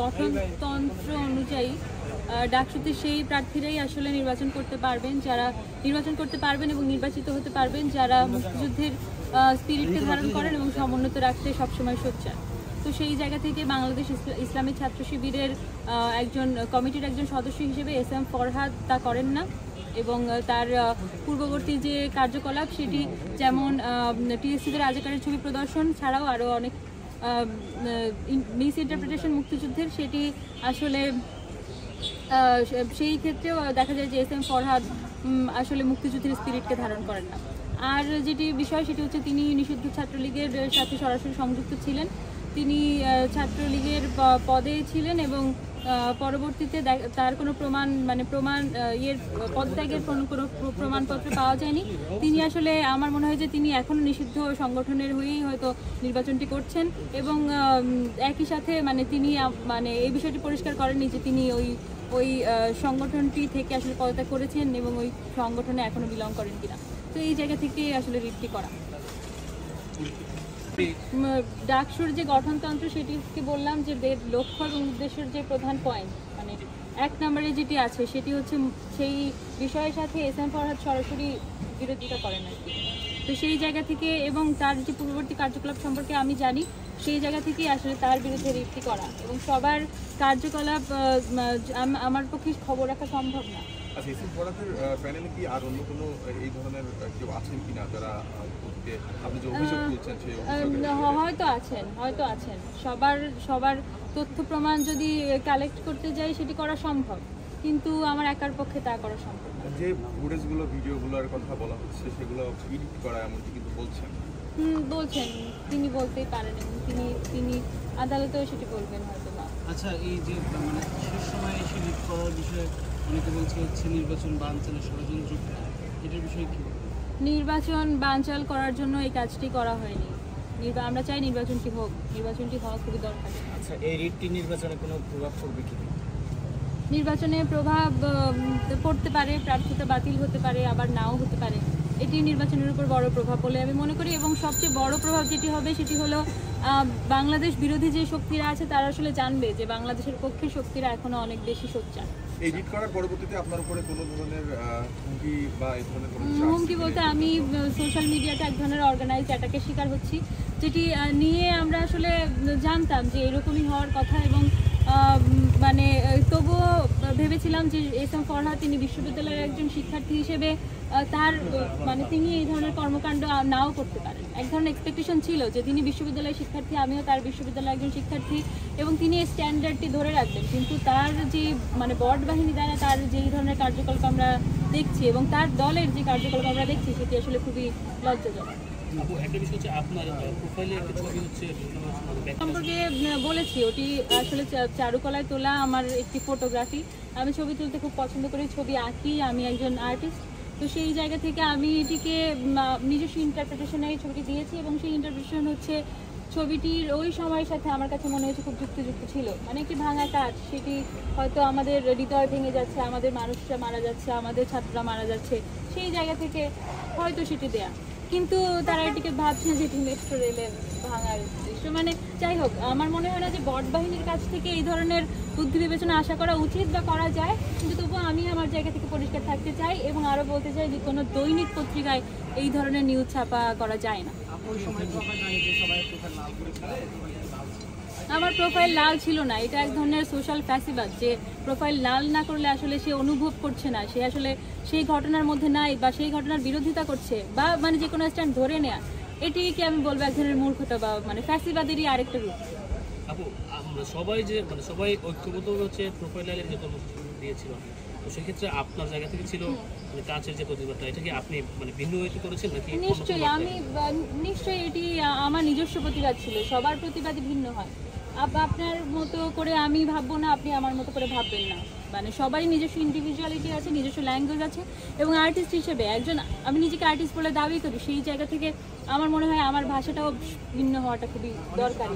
গঠনতন্ত্র অনুযায়ী ডাকসুতে সেই প্রার্থীরাই আসলে নির্বাচন করতে পারবেন, যারা নির্বাচন করতে পারবেন এবং নির্বাচিত হতে পারবেন যারা মুক্তিযুদ্ধের স্পিরিটকে ধারণ করেন এবং সমুন্নত রাখতে সবসময় সোচ্চার। তো সেই জায়গা থেকে বাংলাদেশ ইসলামী ছাত্র শিবিরের কমিটির একজন সদস্য হিসেবে এস.এম. ফরহাদ তা করেন না, এবং তার পূর্ববর্তী যে কার্যকলাপ সেটি যেমন টিএসসিতে রাজাকারের ছবি প্রদর্শন ছাড়াও আরও অনেক মিস ইন্টারপ্রিটেশন মুক্তিযুদ্ধের, সেটি আসলে সেই ক্ষেত্রেও দেখা যায় যে এস.এম. ফরহাদ আসলে মুক্তিযুদ্ধের স্পিরিটকে ধারণ করেন না। আর যেটি বিষয় সেটি হচ্ছে তিনি নিষিদ্ধ ছাত্রলীগের সাথে সরাসরি সংযুক্ত ছিলেন, তিনি ছাত্রলীগের পদে ছিলেন এবং পরবর্তীতে তার কোনো পদত্যাগের কোনো প্রমাণপত্র পাওয়া যায়নি। তিনি আসলে আমার মনে হয় যে তিনি এখনও নিষিদ্ধ সংগঠনের হয়েই হয়তো নির্বাচনটি করছেন, এবং একই সাথে তিনি এই বিষয়টি পরিষ্কার করেননি যে তিনি ওই সংগঠনটি থেকে আসলে পদত্যাগ করেছেন এবং ওই সংগঠনে এখনও বিলং করেন কিনা। তো এই জায়গা থেকেই আসলে রিটটি করা। ডাকসুর যে গঠনতন্ত্র সেটিকে বললাম যে লক্ষ্য এবং উদ্দেশ্যের যে প্রধান পয়েন্ট, এক নম্বরে যেটি আছে সেটি হচ্ছে সেই বিষয়ের সাথে এস.এম. ফরহাদ সরাসরি বিরোধিতা করেন আর কি। তো সেই জায়গা থেকে এবং তার যে পূর্ববর্তী কার্যকলাপ সম্পর্কে আমি জানি, সেই জায়গা থেকেই আসলে তার বিরুদ্ধে রিটটি করা, এবং সবার কার্যকলাপ আমার পক্ষে খবর রাখা সম্ভব না। আচ্ছা, এস.এম. ফরহাদের প্যানেলে কি আর অন্য কোনো এই ধরনের কেউ আছেন কিনা যারা আপনি যে অভিযোগ তুলছেন সেই হয়তো আছেন সবার তথ্য প্রমাণ যদি কালেক্ট করতে যাই সেটি করা সম্ভব, কিন্তু আমার একার পক্ষে তা করা সম্ভব না। যে ফুটেজগুলো ভিডিওগুলোর কথা বলা হচ্ছে সেগুলো এডিট করা এমনকি কিন্তু বলছেন তিনি বলতেই পারেন, এবং তিনি আদালতেও সেটি বলবেন হয়তো না। আচ্ছা, এই যে শেষ সময়ে এসে লিড করার বিষয়ে অনেকে বলছে হচ্ছে নির্বাচন বানচালের ষড়যন্ত্র, এটার বিষয়ে কি? নির্বাচন বানচাল করার জন্য এই কাজটি করা হয়নি। আমরা চাই নির্বাচনটি হওয়া খুবই দরকার। আচ্ছা, এই রিটটি নির্বাচনে কোনো প্রভাব পড়বে কি? নির্বাচনে প্রভাব পড়তে পারে, প্রার্থিতা বাতিল হতে পারে, আবার নাও হতে পারে। এটি নির্বাচনের উপর বড় প্রভাব বলে আমি মনে করি, এবং সবচেয়ে বড় প্রভাব যেটি হবে সেটি হলো বাংলাদেশ বিরোধী যে শক্তিরা আছে তারা আসলে জানবে যে বাংলাদেশের পক্ষের শক্তিরা এখনো অনেক বেশি সোচ্চার। এই রিট করার পরবর্তীতে আপনার উপরে কোনো ধরনের হুমকি বা এই ধরনের হুমকি বলতে আমি সোশ্যাল মিডিয়াতে এক ধরনের অর্গানাইজড অ্যাটাকের শিকার হচ্ছি, যেটি নিয়ে আমরা আসলে জানতাম যে এরকমই হওয়ার কথা, এবং তবুও ভেবেছিলাম যে এস.এম. ফরহাদ তিনি বিশ্ববিদ্যালয়ের একজন শিক্ষার্থী হিসেবে তার তিনি এই ধরনের কর্মকাণ্ড নাও করতে পারেন। এক ধরনের এক্সপেকটেশন ছিল যে তিনি বিশ্ববিদ্যালয়ের শিক্ষার্থী, আমিও তার বিশ্ববিদ্যালয়ের একজন শিক্ষার্থী, এবং তিনি এই স্ট্যান্ডার্ডটি ধরে রাখবেন, কিন্তু তার যে বট বাহিনী দ্বারা তার যেই ধরনের কার্যকলাপ আমরা দেখছি এবং তার দলের যে কার্যকলাপ আমরা দেখছি সেটি আসলে খুবই লজ্জাজনক। সম্পর্কে বলেছি, ওটি আসলে চারুকলায় তোলা আমার একটি ফটোগ্রাফি। আমি ছবি তুলতে খুব পছন্দ করি, ছবি আঁকি, আমি একজন আর্টিস্ট। তো সেই জায়গা থেকে আমি এটিকে নিজস্ব ইন্টারপ্রিটেশনে এই ছবিটি দিয়েছি, এবং সেই ইন্টারপ্রিটেশন হচ্ছে ছবিটির ওই সময়ের সাথে আমার কাছে মনে হয়েছে খুব যুক্তিযুক্ত ছিল। একটি ভাঙা কাজ, সেটি হয়তো আমাদের হৃদয় ভেঙে যাচ্ছে, আমাদের মানুষরা মারা যাচ্ছে, আমাদের ছাত্ররা মারা যাচ্ছে, সেই জায়গা থেকে হয়তো সেটি দেয়া, কিন্তু তারা এটিকে ভাবছে যে এটি মেট্রো রেলের ভাঙার দৃশ্য। যাই হোক, আমার মনে হয় না যে বট বাহিনীর কাছ থেকে এই ধরনের বুদ্ধি বিবেচনা আশা করা উচিত বা করা যায়, কিন্তু তবুও আমি আমার জায়গা থেকে পরিষ্কার থাকতে চাই এবং আরও বলতে চাই যে কোনো দৈনিক পত্রিকায় এই ধরনের নিউজ ছাপা করা যায় না। আমার প্রোফাইল লাল ছিল না, এটা এক ধরনের সোশ্যাল ফ্যাসিবাদ, যে প্রোফাইল লাল না করলে আসলে সে অনুভব করছে না, সে আসলে সেই ঘটনার মধ্যে নাই বা সেই ঘটনার বিরোধিতা করছে, বা যে কোনো স্ট্যান্ড ধরে নেয়া, এটিকে আমি বলবো এক ধরনের মূর্খতা বা ফ্যাসিবাদেরই আরেকটা রূপ। সবাই ঐক্যবদ্ধ হচ্ছে প্রোফাইল যে কর্মসূচি দিয়েছিল, তো সেক্ষেত্রে আপনার জায়গা থেকে ছিল কাছের যে প্রতিবাদটা, এটা কি আপনি ভিন্ন হইতে করেছেন নাকি? নিশ্চয়ই এটি আমার নিজস্ব প্রতিবাদ ছিল, সবার প্রতিবাদই ভিন্ন হয়। আপনার মতো করে আমি ভাববো না, আপনি আমার মতো করে ভাববেন না, সবারই নিজস্ব ইন্ডিভিজুয়ালিটি আছে, নিজস্ব ল্যাঙ্গুয়েজ আছে, এবং আর্টিস্ট হিসেবে আমি নিজেকে আর্টিস্ট বলে দাবি করি, সেই জায়গা থেকে আমার মনে হয় আমার ভাষাটাও ভিন্ন হওয়াটা খুবই দরকারি।